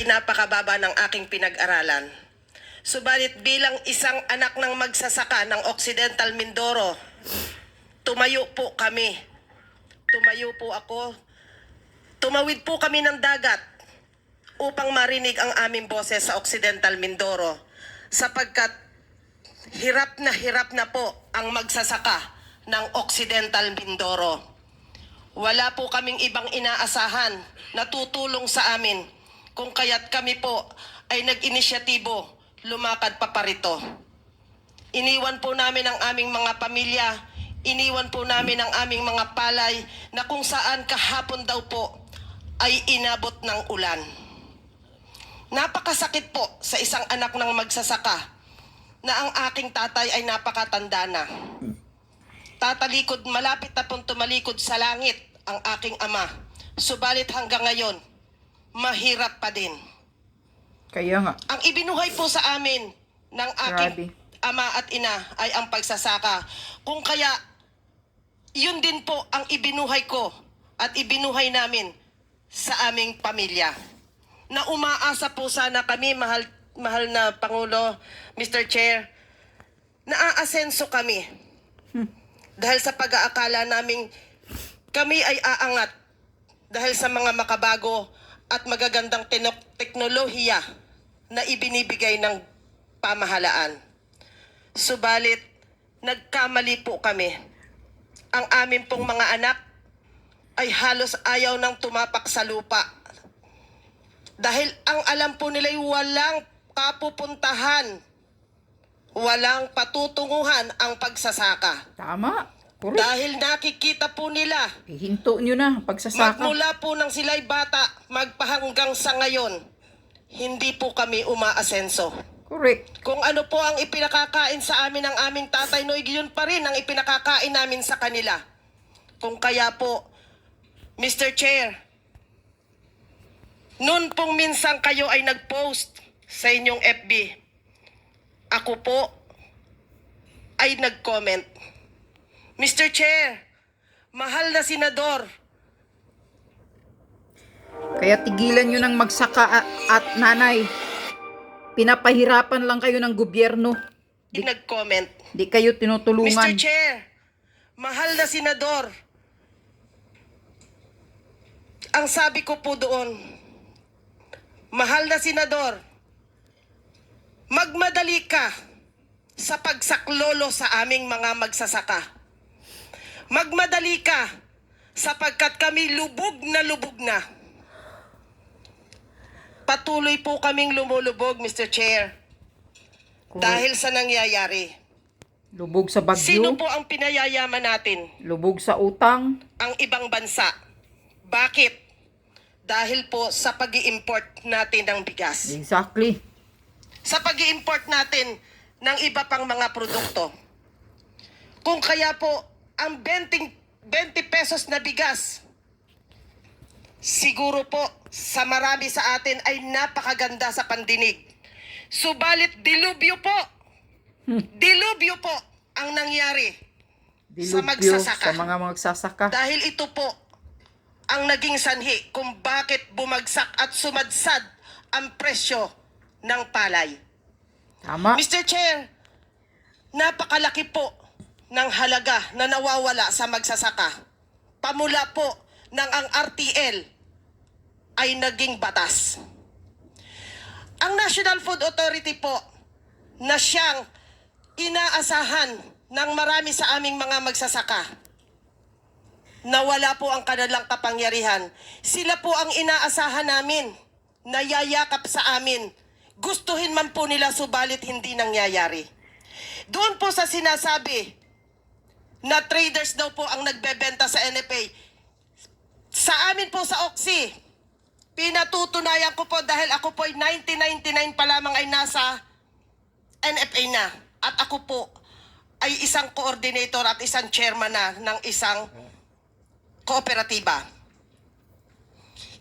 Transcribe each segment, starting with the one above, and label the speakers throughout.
Speaker 1: Napakababa ng aking pinag-aralan. Subalit bilang isang anak ng magsasaka ng Occidental Mindoro, tumayo po kami. Tumayo po ako. Tumawid po kami ng dagat upang marinig ang aming boses sa Occidental Mindoro, sapagkat hirap na po ang magsasaka ng Occidental Mindoro. Wala po kaming ibang inaasahan na tutulong sa amin, kung kaya't kami po ay nag-inisyatibo lumakad pa parito. Iniwan po namin ang aming mga pamilya, iniwan po namin ang aming mga palay na kung saan kahapon daw po ay inabot ng ulan. Napakasakit po sa isang anak ng magsasaka na ang aking tatay ay napakatanda na. Malapit na pong tumalikod sa langit ang aking ama. Subalit hanggang ngayon, mahirap pa din.
Speaker 2: Kaya nga.
Speaker 1: Ang ibinuhay po sa amin ng aking ama at ina ay ang pagsasaka. Kung kaya, yun din po ang ibinuhay ko at ibinuhay namin sa aming pamilya. Na umaasa po sana kami, mahal na Pangulo, Mr. Chair, na aasenso kami. Dahil sa pag-aakala namin kami ay aangat dahil sa mga makabago at magagandang teknolohiya na ibinibigay ng pamahalaan. Subalit, nagkamali po kami. Ang amin pong mga anak ay halos ayaw nang tumapak sa lupa. Dahil ang alam po nila ay walang kapupuntahan, walang patutunguhan ang pagsasaka.
Speaker 2: Tama. Correct.
Speaker 1: Dahil nakikita po nila,
Speaker 2: Ihinto nyo na pagsasaka.
Speaker 1: magmula po nang sila'y bata, magpahanggang sa ngayon, hindi po kami umaasenso.
Speaker 2: Correct.
Speaker 1: Kung ano po ang ipinakakain sa amin ng aming tatay Noy, yun pa rin ang ipinakakain namin sa kanila. Kung kaya po, Mr. Chair, noon pong minsan kayo ay nag-post sa inyong FB, ako po ay nag-comment. Mr. Chair, mahal na senador,
Speaker 2: Kaya tigilan nyo ng magsaka at nanay. Pinapahirapan lang kayo ng gobyerno.
Speaker 1: nag-comment.
Speaker 2: Di kayo
Speaker 1: Mr.
Speaker 2: tinutulungan.
Speaker 1: Chair, mahal na senador, ang sabi ko po doon, mahal na senador, magmadali ka sa pagsaklolo sa aming mga magsasaka. Magmadali ka sapagkat kami lubog na. Patuloy po kaming lumulubog, Mr. Chair, dahil sa nangyayari.
Speaker 2: Lubog sa bagyo.
Speaker 1: Sino po ang pinayayaman natin?
Speaker 2: Lubog sa utang.
Speaker 1: Ang ibang bansa. Bakit? Dahil po sa pag-i-import natin ng bigas.
Speaker 2: Exactly.
Speaker 1: Sa pag-i-import natin ng iba pang mga produkto. Kung kaya po, ang 20 pesos na bigas, siguro po sa marami sa atin ay napakaganda sa pandinig. Subalit dilubyo po. Dilubyo po ang nangyari sa
Speaker 2: Dilubyo
Speaker 1: magsasaka.
Speaker 2: sa mga magsasaka.
Speaker 1: Dahil ito po ang naging sanhi kung bakit bumagsak at sumadsad ang presyo ng palay.
Speaker 2: Tama.
Speaker 1: Mr. Chair, napakalaki po ng halaga na nawawala sa magsasaka. Pamula po ng ang RTL ay naging batas. Ang National Food Authority po na siyang inaasahan ng marami sa aming mga magsasaka, nawala po ang kanilang kapangyarihan. Sila po ang inaasahan namin na yayakap sa amin. Gustuhin man po nila subalit hindi nangyayari. Doon po sa sinasabi na traders daw po ang nagbebenta sa NFA. Sa amin po sa Oxy, pinatutunayan ko po dahil ako po ay 1999 pa lamang ay nasa NFA na. At ako po ay isang coordinator at isang chairman na ng isang kooperatiba.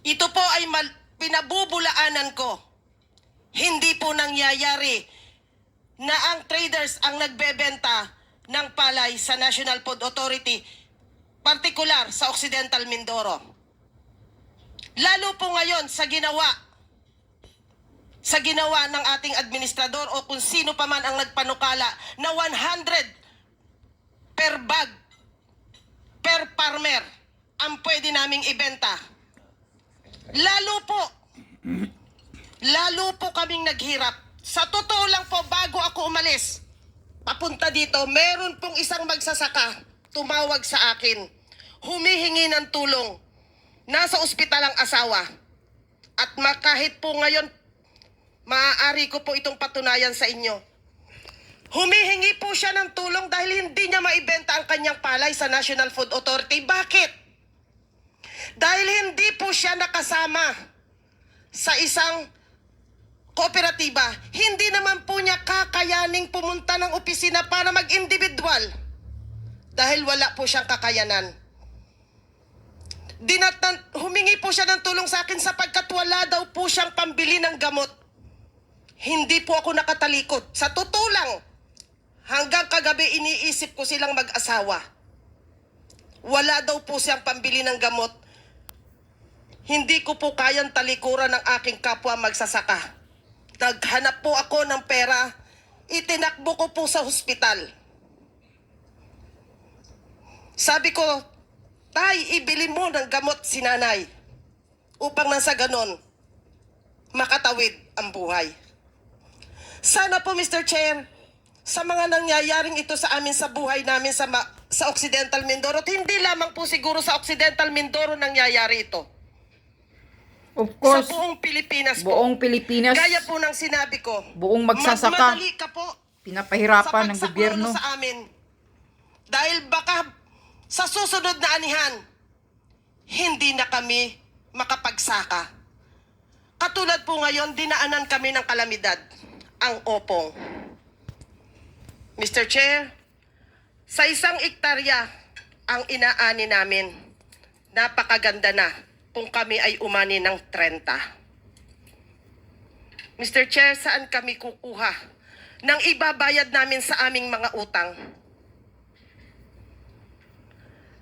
Speaker 1: Ito po ay pinabubulaanan ko. Hindi po nangyayari na ang traders ang nagbebenta ng palay sa National Food Authority, partikular sa Occidental Mindoro. Lalo po ngayon sa ginawa sa ginawa ng ating administrador o kung sino pa man ang nagpanukala na 100 per bag, per farmer ang pwede naming ibenta. Lalo po kaming naghirap. Sa totoo lang po, bago ako umalis, papunta dito, meron pong isang magsasaka tumawag sa akin, humihingi ng tulong. Nasa ospital ang asawa. At kahit po ngayon, maaari ko po itong patunayan sa inyo. Humihingi po siya ng tulong dahil hindi niya maibenta ang kanyang palay sa National Food Authority. Bakit? Dahil hindi po siya nakasama sa isang kooperatiba. Hindi naman po niya kakayaning pumunta ng opisina para mag-individual. Dahil wala po siyang kakayanan. Humingi po siya ng tulong sa akin sapagkat wala daw po siyang pambili ng gamot. Hindi po ako nakatalikod. Sa totoo lang, hanggang kagabi iniisip ko silang mag-asawa. Wala daw po siyang pambili ng gamot. Hindi ko po kayang talikuran ng aking kapwa magsasaka. Naghanap po ako ng pera. Itinakbo ko po sa hospital. Sabi ko, Tay, ibili mo ng gamot si nanay upang nasa ganon makatawid ang buhay. Sana po, Mr. Chair, sa mga nangyayaring ito sa amin sa buhay namin sa Occidental Mindoro, at hindi lamang po siguro sa Occidental Mindoro nangyayari ito.
Speaker 2: Of course,
Speaker 1: sa buong Pilipinas po.
Speaker 2: buong Pilipinas,
Speaker 1: Gaya po ng sinabi ko,
Speaker 2: buong magsasaka,
Speaker 1: magmadali ka po
Speaker 2: pinapahirapan ng
Speaker 1: sa
Speaker 2: gobyerno.
Speaker 1: pagsaklolo sa amin. Dahil baka sa susunod na anihan, hindi na kami makapagsaka. Katulad po ngayon, dinaanan kami ng kalamidad, ang opong. Mr. Chair, sa 1 hektarya ang inaani namin, napakaganda na kung kami ay umani ng 30. Mr. Chair, saan kami kukuha ng ibabayad namin sa aming mga utang?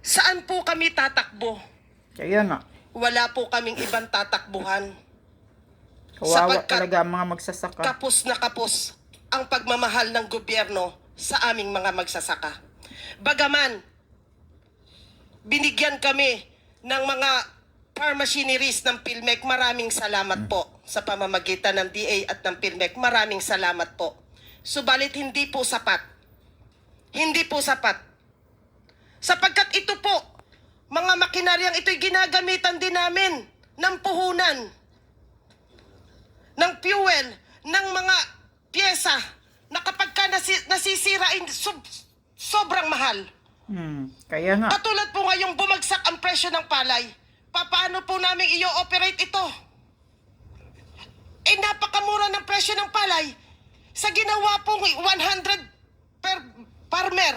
Speaker 1: Saan po kami tatakbo?
Speaker 2: Kaya nga,
Speaker 1: Wala po kaming ibang tatakbuhan.
Speaker 2: kawawa
Speaker 1: Sapagkat
Speaker 2: talaga ang mga magsasaka.
Speaker 1: kapos na kapos ang pagmamahal ng gobyerno sa aming mga magsasaka. Bagaman, binigyan kami ng mga farm machineries ng PhilMec. Maraming salamat po sa pamamagitan ng DA at ng PhilMec. Maraming salamat po. Subalit hindi po sapat. Hindi po sapat. Sapagkat ito po, mga makinaryang ito'y ginagamitan din namin ng puhunan, ng fuel, ng mga pyesa na kapag ka nasisira ay sobrang mahal.
Speaker 2: Kaya nga,
Speaker 1: Katulad po ngayong bumagsak ang presyo ng palay, paano po namin i-operate ito? Eh napakamura ng presyo ng palay. Sa ginawa pong 100 per farmer,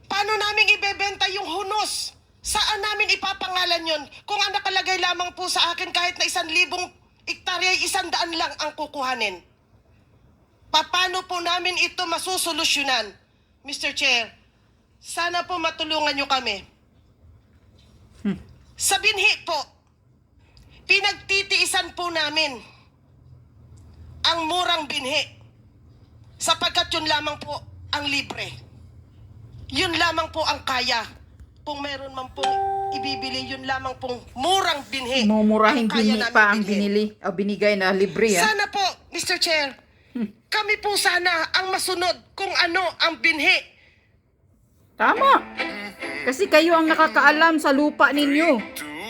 Speaker 1: paano namin ibebenta yung hunos? Saan namin ipapangalan yon? Kung ang nakalagay lamang po sa akin kahit na 1,000 hektarya ay 100 lang ang kukuhanin. Paano po namin ito masusolusyonan? Mr. Chair, sana po matulungan nyo kami. Sa binhi po, pinagtitiisan po namin ang murang binhi sapagkat yun lamang po ang libre. Yun lamang po ang kaya. Kung meron man pong ibibili, yun lamang pong murang binhi.
Speaker 2: mumurahing
Speaker 1: ang kaya
Speaker 2: binhi
Speaker 1: namin
Speaker 2: pa ang
Speaker 1: bilhin.
Speaker 2: binili o binigay na libre.
Speaker 1: Sana po, Mr. Chair, kami po sana ang masunod kung ano ang binhi.
Speaker 2: Tama. Kasi kayo ang nakakaalam sa lupa ninyo.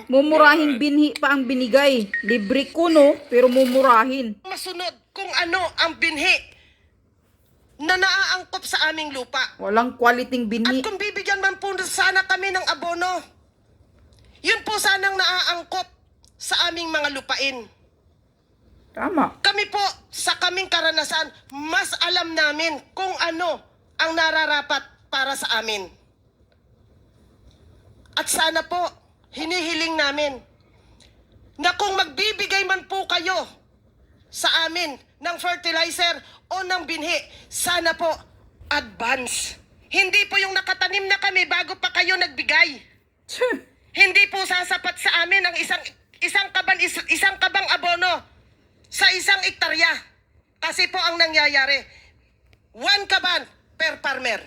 Speaker 2: Mumurahing binhi pa ang binigay. Libre kuno, pero mumurahin.
Speaker 1: Masunod kung ano ang binhi na naaangkop sa aming lupa.
Speaker 2: Walang quality binhi.
Speaker 1: At kung bibigyan man po sana kami ng abono, yun po sanang naaangkop sa aming mga lupain.
Speaker 2: Tama.
Speaker 1: Kami po, sa kaming karanasan, mas alam namin kung ano ang nararapat para sa amin. At sana po, hinihiling namin na kung magbibigay man po kayo sa amin ng fertilizer o ng binhi, sana po advance. Hindi po yung nakatanim na kami bago pa kayo nagbigay. Hindi po sasapat sa amin ang isang kabang abono sa isang ektarya. Kasi po ang nangyayari, 1 kaban per farmer.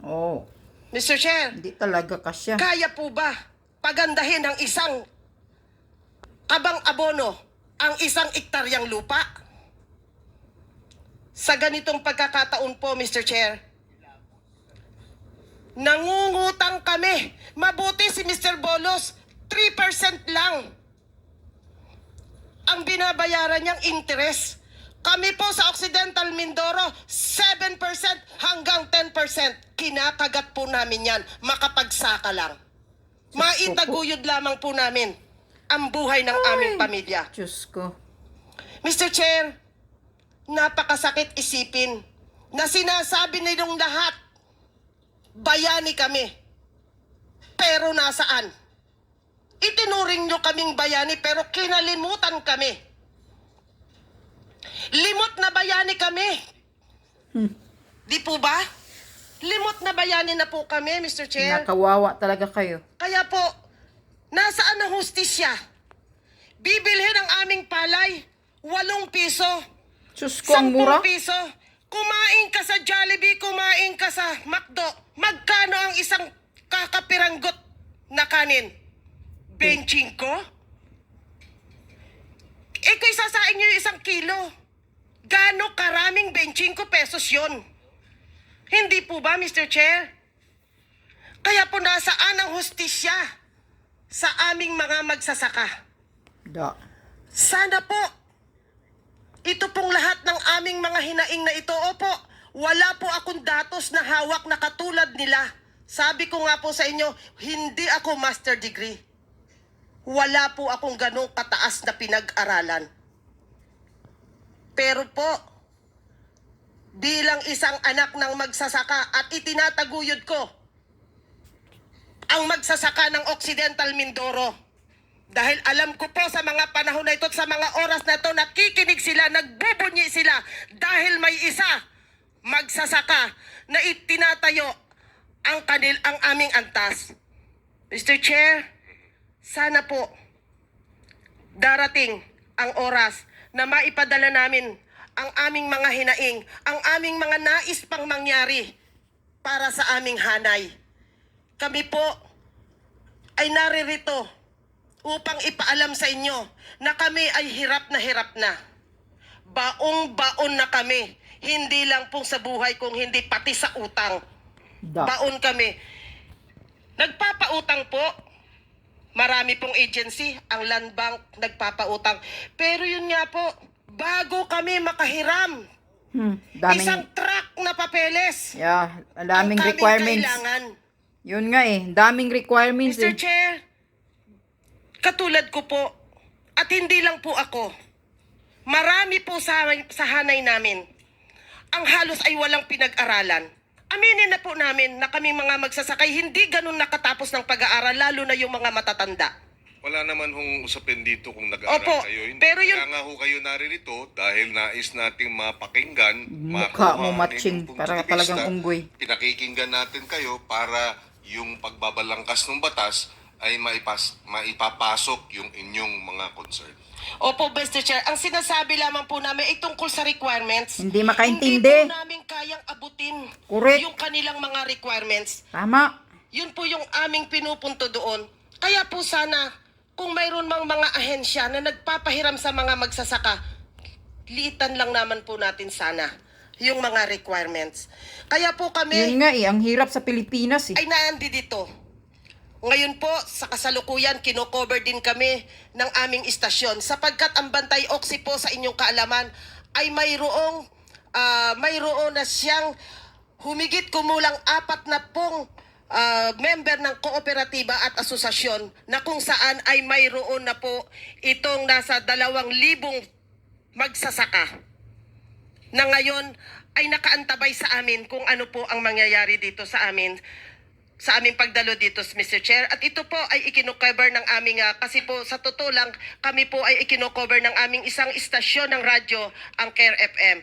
Speaker 2: Oh,
Speaker 1: Mr. Chair,
Speaker 2: hindi talaga kasya.
Speaker 1: kaya po ba pagandahin ng isang kabang abono ang isang ektaryang lupa? Sa ganitong pagkakataon po, Mr. Chair, nangungutang kami. Mabuti si Mr. Bolos, 3% lang ang binabayaran niyang interest. Kami po sa Occidental Mindoro, 7% hanggang 10%. Kinakagat po namin yan, makapagsaka lang. Maitaguyod lamang po namin ang buhay ng aming pamilya.
Speaker 2: Diyos ko.
Speaker 1: Mr. Chair, napakasakit isipin na sinasabi nilang lahat, bayani kami. Pero nasaan? Itinuring nyo kaming bayani pero kinalimutan kami. Limot na bayani kami. Di po ba? Limot na bayani na po kami, Mr. Chair.
Speaker 2: Nakawawa talaga kayo.
Speaker 1: Kaya po, nasaan ang hustisya? Bibilhin ang aming palay, 8 piso.
Speaker 2: Diyos ko, ang
Speaker 1: 10
Speaker 2: mura.
Speaker 1: piso. Kumain ka sa Jollibee, kumain ka sa McDo. Magkano ang isang kakapiranggot na kanin? 25? Kung isasain nyo yung 1 kilo, gaano karaming 25 pesos yon? Hindi po ba, Mr. Chair? Kaya po nasaan ang hustisya sa aming mga magsasaka?
Speaker 2: Da.
Speaker 1: Sana po, ito pong lahat ng aming mga hinaing na ito, opo, wala po akong datos na hawak na katulad nila. Sabi ko nga po sa inyo, hindi ako master degree. Wala po akong ganong kataas na pinag-aralan. Pero po, bilang isang anak ng magsasaka at itinataguyod ko ang magsasaka ng Occidental Mindoro. Dahil alam ko po sa mga panahon na ito at sa mga oras na ito, nakikinig sila, nagbubunyi sila dahil may isa magsasaka na itinatayo ang aming antas. Mr. Chair, sana po darating ang oras na maipadala namin ang aming mga hinaing, ang aming mga nais pang mangyari para sa aming hanay. Kami po ay naririto upang ipaalam sa inyo na kami ay hirap na. Baong-baon na kami. Hindi lang pong sa buhay kung hindi pati sa utang.
Speaker 2: Da.
Speaker 1: Baon kami. Nagpapautang po. Marami pong agency, ang Land Bank nagpapautang. Pero yun nga po, bago kami makahiram, isang
Speaker 2: Daming,
Speaker 1: truck na papeles.
Speaker 2: yeah, ang
Speaker 1: Ang
Speaker 2: daming
Speaker 1: kaming
Speaker 2: requirements.
Speaker 1: kailangan.
Speaker 2: Yun nga eh, daming requirements
Speaker 1: Mr.
Speaker 2: eh.
Speaker 1: Chair, katulad ko po, at hindi lang po ako, marami po sa hanay namin, ang halos ay walang pinag-aralan. Aminin na po namin na kami mga magsasakay, hindi ganun nakatapos ng pag-aaral, lalo na yung mga matatanda.
Speaker 3: Wala naman hong usapin dito kung
Speaker 1: Opo,
Speaker 3: nag-aaral kayo. Hindi
Speaker 1: pero yun-
Speaker 3: kaya nga ho kayo naririto dahil nais nating mapakinggan,
Speaker 2: Mukha mo
Speaker 3: makuha ang
Speaker 2: matching,
Speaker 3: inyong punto
Speaker 2: para
Speaker 3: de
Speaker 2: talagang
Speaker 3: vista.
Speaker 2: unggoy.
Speaker 3: Pinakikinggan natin kayo para yung pagbabalangkas ng batas ay maipapasok yung inyong mga concern.
Speaker 1: Opo, Mr. Chair, ang sinasabi lamang po namin ay tungkol sa requirements.
Speaker 2: Hindi makaintindi.
Speaker 1: Hindi po namin kayang abutin
Speaker 2: Correct.
Speaker 1: yung kanilang mga requirements.
Speaker 2: Tama.
Speaker 1: Yun po yung aming pinupunto doon. Kaya po sana, kung mayroon mang mga ahensya na nagpapahiram sa mga magsasaka, liitan lang naman po natin sana yung mga requirements. Kaya po kami
Speaker 2: Yun nga eh, ang hirap sa Pilipinas eh.
Speaker 1: ay naandi dito. Ngayon po, sa kasalukuyan, kino-cover din kami ng aming istasyon sapagkat ang Bantay Oxy po sa inyong kaalaman ay mayroon na siyang humigit kumulang 40 member ng kooperatiba at asosasyon na kung saan ay mayroon na po itong nasa 2,000 magsasaka na ngayon ay nakaantabay sa amin kung ano po ang mangyayari dito sa aming pagdalo dito, Mr. Chair. At ito po ay ikinocover ng aming, kasi po sa totoo lang, kami po ay ikinocover ng aming isang istasyon ng radyo, ang Care FM.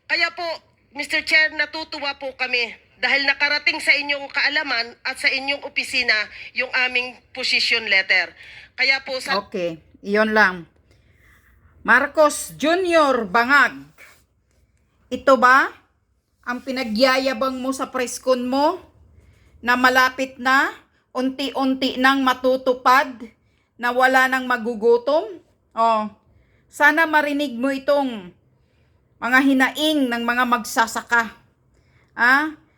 Speaker 1: Kaya po, Mr. Chair, natutuwa po kami dahil nakarating sa inyong kaalaman at sa inyong opisina yung aming position letter. Kaya po sa...
Speaker 2: Okay, iyon lang. Marcos Jr. Bangag, ito ba ang pinagyayabang mo sa preskon mo na malapit na, unti-unti nang matutupad, na wala nang magugutom? Oh, sana marinig mo itong mga hinaing ng mga magsasaka.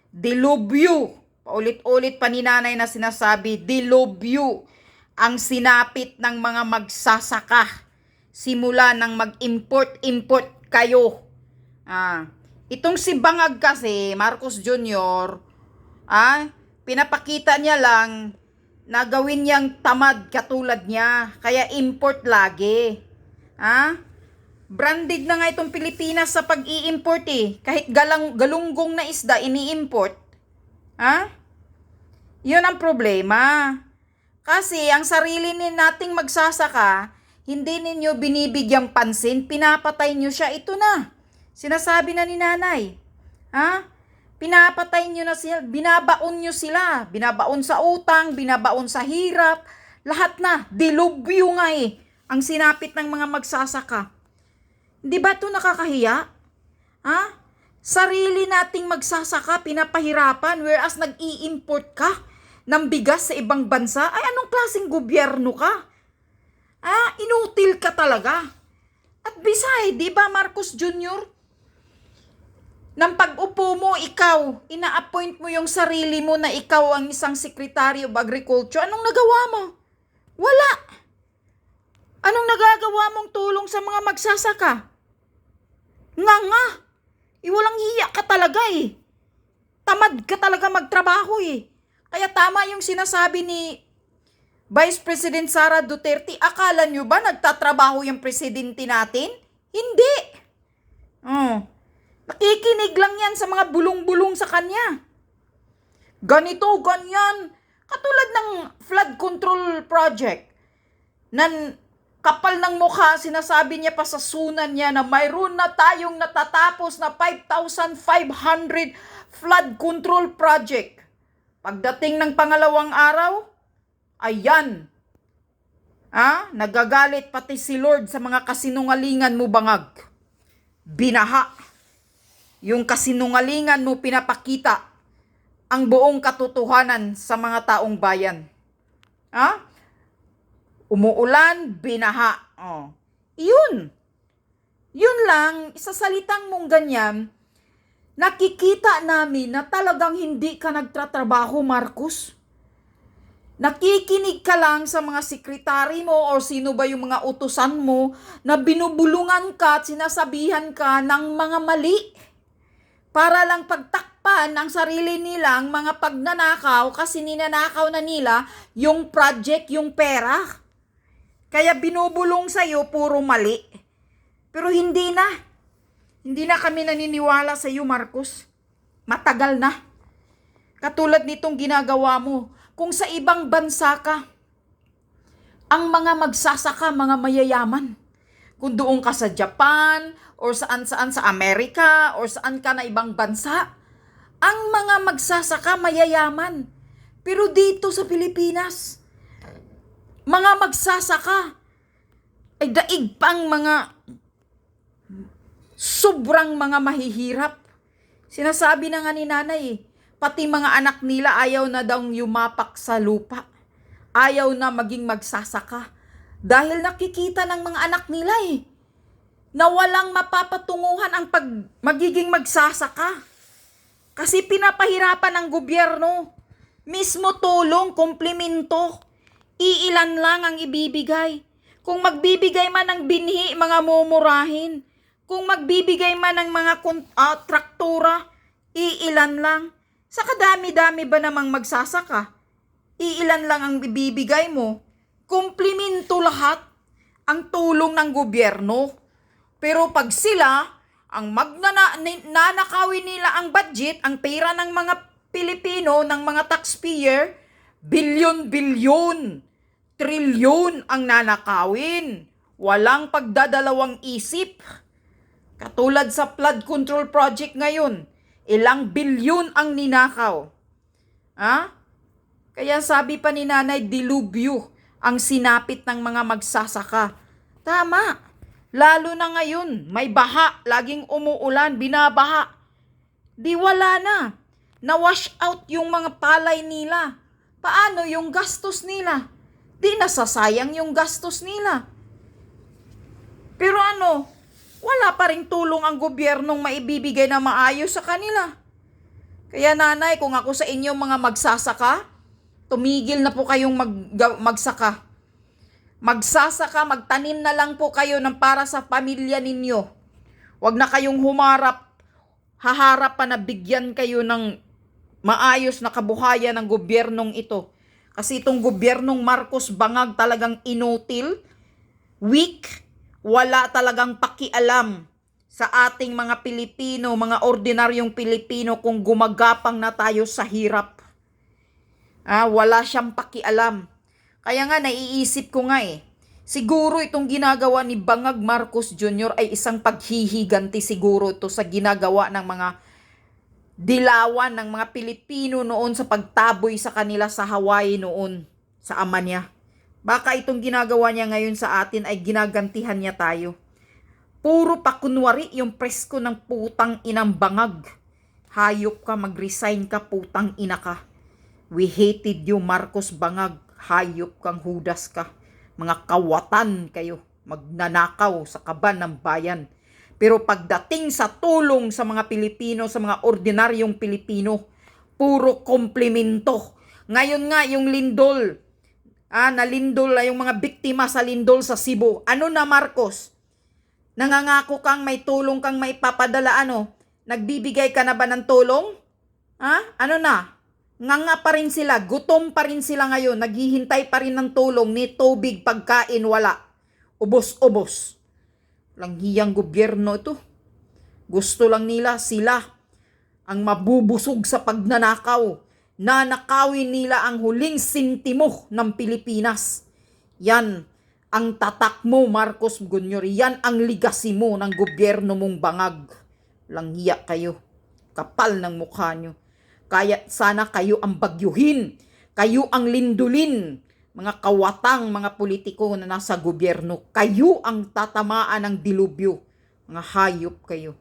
Speaker 2: Dilubyo. Paulit-ulit pa ni nanay na sinasabi, dilubyo ang sinapit ng mga magsasaka. Simula nang mag-import kayo. Itong si Bangag kasi, Marcos Jr., pinapakita niya lang na gawin niyang tamad katulad niya. Kaya import lagi. Branded na nga itong Pilipinas sa pag-i-import eh. Kahit galunggong na isda, ini-import. Yun ang problema. Kasi ang sarili nating magsasaka, hindi ninyo binibigyang pansin, pinapatay nyo siya. Ito na. Sinasabi na ni nanay. Pinapatay nyo na sila, binabaon nyo sila. Binabaon sa utang, binabaon sa hirap. Lahat na. Dilubyo nga eh. Ang sinapit ng mga magsasaka. Di ba ito nakakahiya? Sarili nating magsasaka, pinapahirapan, whereas nag-i-import ka ng bigas sa ibang bansa. Ay, anong klaseng gobyerno ka? Inutil ka talaga. At beside, di ba Marcos Jr., nang pag-upo mo, ikaw, ina-appoint mo yung sarili mo na ikaw ang isang Secretary of Agriculture. Anong nagawa mo? Wala. Anong nagagawa mong tulong sa mga magsasaka? Nga. Walang hiya ka talaga eh. Tamad ka talaga magtrabaho eh. Kaya tama yung sinasabi ni Vice President Sara Duterte. Akala nyo ba nagtatrabaho yung presidente natin? Hindi. Nakikinig lang yan sa mga bulong-bulong sa kanya. Ganito, ganyan. Katulad ng flood control project. Kapal ng mukha, sinasabi niya pa sa sunan niya na mayroon na tayong natatapos na 5,500 flood control project. Pagdating ng pangalawang araw, ayan. Nagagalit pati si Lord sa mga kasinungalingan mo, Bangag. Binaha. Yung kasinungalingan mo pinapakita ang buong katotohanan sa mga taong bayan. Umuulan, binaha. Yun lang, isasalitang mong ganyan, nakikita namin na talagang hindi ka nagtatrabaho, Marcos. Nakikinig ka lang sa mga sekretary mo o sino ba yung mga utusan mo na binubulungan ka at sinasabihan ka ng mga mali para lang pagtakpan ang sarili nilang mga pagnanakaw kasi ninanakaw na nila yung project, yung pera. Kaya binubulong sa'yo puro mali. Pero hindi na kami naniniwala sa'yo, Marcos. Matagal na. Katulad nitong ginagawa mo. Kung sa ibang bansa ka, ang mga magsasaka, mga mayayaman. Kung doon ka sa Japan, or saan-saan sa Amerika, or saan ka na ibang bansa, ang mga magsasaka mayayaman. Pero dito sa Pilipinas, mga magsasaka ay daig pang mga sobrang mga mahihirap. Sinasabi na nga ni nanay, pati mga anak nila ayaw na daw yumapak sa lupa. Ayaw na maging magsasaka. Dahil nakikita ng mga anak nila na walang mapapatunguhan ang magiging magsasaka. Kasi pinapahirapan ng gobyerno. Mismo tulong, komplemento. Iilan lang ang ibibigay. Kung magbibigay man ng binhi, mga mumurahin. Kung magbibigay man ng mga traktura, iilan lang. Sa kadami-dami ba namang magsasaka? Iilan lang ang ibibigay mo. Komplemento lahat ang tulong ng gobyerno. Pero pag sila, ang nanakawin nila ang budget, ang pera ng mga Pilipino, ng mga taxpayer, bilyon-bilyon, trilyon ang nanakawin. Walang pagdadalawang isip. Katulad sa flood control project ngayon, ilang bilyon ang ninakaw. Kaya sabi pa ni nanay, dilubyo ang sinapit ng mga magsasaka. Tama. Lalo na ngayon, may baha, laging umuulan, binabaha. Di wala na. Na-wash out yung mga palay nila. Paano yung gastos nila? Di nasasayang yung gastos nila. Pero ano, wala pa ring tulong ang gobyernong maibibigay na maayos sa kanila. Kaya nanay, kung ako sa inyo mga magsasaka, tumigil na po kayong magsaka. Magsasaka, magtanim na lang po kayo ng para sa pamilya ninyo. Huwag na kayong haharap pa na bigyan kayo ng maayos na kabuhayan ng gobyernong ito. Kasi itong gobyernong Marcos bangag talagang inutil, weak, wala talagang pakialam sa ating mga Pilipino, mga ordinaryong Pilipino kung gumagapang na tayo sa hirap. Wala siyang pakialam. Kaya nga naiisip ko nga siguro itong ginagawa ni Bangag Marcos Jr. ay isang paghihiganti siguro ito sa ginagawa ng mga dilawan ng mga Pilipino noon sa pagtaboy sa kanila sa Hawaii noon sa ama niya. Baka itong ginagawa niya ngayon sa atin ay ginagantihan niya tayo. Puro pa kunwari yung presko ng putang inang Bangag. Hayop ka, mag-resign ka, putang ina ka. We hated you, Marcos Bangag. Hayop kang Judas ka. Mga kawatan kayo. Magnanakaw sa kaban ng bayan. Pero pagdating sa tulong sa mga Pilipino, sa mga ordinaryong Pilipino, puro komplemento. Ngayon nga yung lindol, nalindol yung mga biktima sa lindol sa Cebu. Ano na Marcos? Nangangako kang may tulong kang maipapadala Nagbibigay ka na ba ng tulong? Ano na? Nganga pa rin sila, gutom pa rin sila ngayon, naghihintay pa rin ng tulong ni tubig, pagkain, wala. Ubos-ubos. Langhiyang gobyerno ito. Gusto lang nila sila ang mabubusog sa pagnanakaw. Nanakawin nila ang huling sintimo ng Pilipinas. Yan ang tatak mo, Marcos Jr. Yan ang legacy mo ng gobyerno mong Bangag. Langhiya kayo. Kapal ng mukha nyo. Kaya sana kayo ang bagyuhin. Kayo ang lindulin. Mga kawatang, mga politiko na nasa gobyerno. Kayo ang tatamaan ng dilubyo. Mga hayop kayo.